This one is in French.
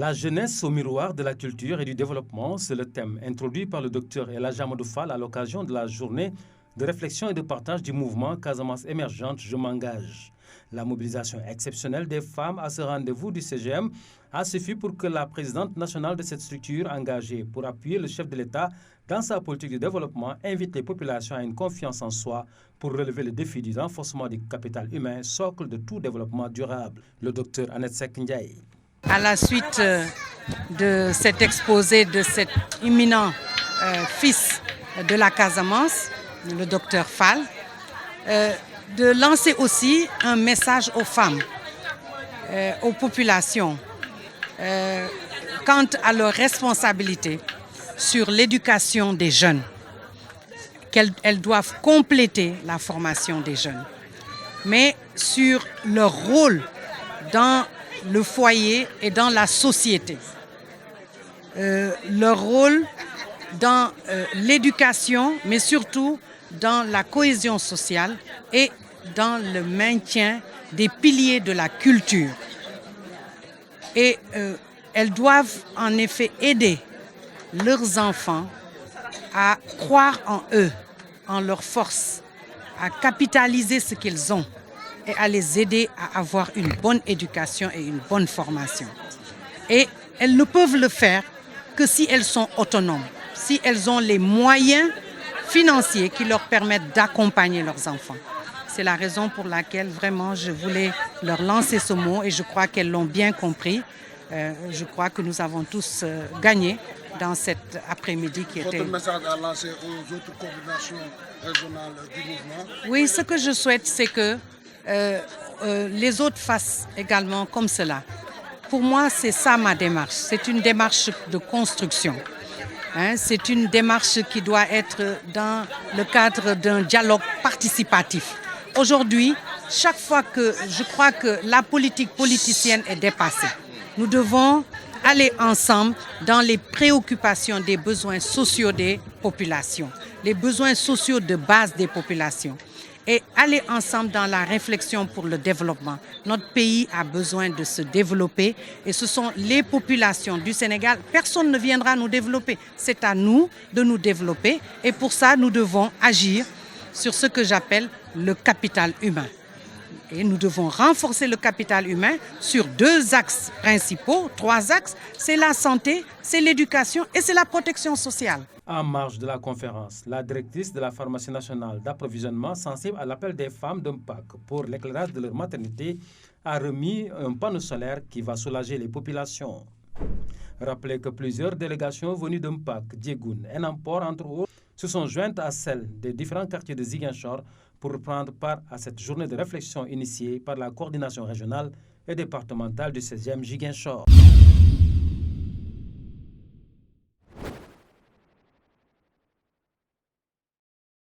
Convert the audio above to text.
La jeunesse au miroir de la culture et du développement, c'est le thème introduit par le docteur Elhadji Amadou Fall à l'occasion de la journée de réflexion et de partage du mouvement Casamance émergente Je m'engage. La mobilisation exceptionnelle des femmes à ce rendez-vous du CGM a suffi pour que la présidente nationale de cette structure engagée pour appuyer le chef de l'État dans sa politique de développement invite les populations à une confiance en soi pour relever le défi du renforcement du capital humain, socle de tout développement durable. Le docteur Annette Seck Ndiaye. À la suite de cet exposé de cet éminent fils de la Casamance, le docteur Fall, de lancer aussi un message aux femmes, aux populations, quant à leur responsabilité sur l'éducation des jeunes, qu'elles doivent compléter la formation des jeunes, mais sur leur rôle dans le foyer et dans la société. Leur rôle dans l'éducation, mais surtout dans la cohésion sociale et dans le maintien des piliers de la culture. Et elles doivent en effet aider leurs enfants à croire en eux, en leur force, à capitaliser ce qu'ils ont et à les aider à avoir une bonne éducation et une bonne formation. Et elles ne peuvent le faire que si elles sont autonomes, si elles ont les moyens financiers qui leur permettent d'accompagner leurs enfants. C'est la raison pour laquelle vraiment je voulais leur lancer ce mot et je crois qu'elles l'ont bien compris. Je crois que nous avons tous gagné dans cet après-midi qui était... Votre message à lancer aux autres coordinations régionales du mouvement? Oui, ce que je souhaite, c'est que les autres fassent également comme cela. Pour moi, c'est ça ma démarche. C'est une démarche de construction. C'est une démarche qui doit être dans le cadre d'un dialogue participatif. Aujourd'hui, chaque fois que je crois que la politique politicienne est dépassée, nous devons aller ensemble dans les préoccupations des besoins sociaux des populations, les besoins sociaux de base des populations, et aller ensemble dans la réflexion pour le développement. Notre pays a besoin de se développer et ce sont les populations du Sénégal. Personne ne viendra nous développer. C'est à nous de nous développer et pour ça, nous devons agir sur ce que j'appelle le capital humain. Et nous devons renforcer le capital humain sur 2 axes principaux, 3 axes. C'est la santé, c'est l'éducation et c'est la protection sociale. En marge de la conférence, la directrice de la pharmacie nationale d'approvisionnement sensible à l'appel des femmes d'Mpac pour l'éclairage de leur maternité a remis un panneau solaire qui va soulager les populations. Rappelez que plusieurs délégations venues d'Mpac, Diegoune et Nampor, entre autres, se sont jointes à celles des différents quartiers de Ziguinchor pour prendre part à cette journée de réflexion initiée par la coordination régionale et départementale du 16e Ziguinchor.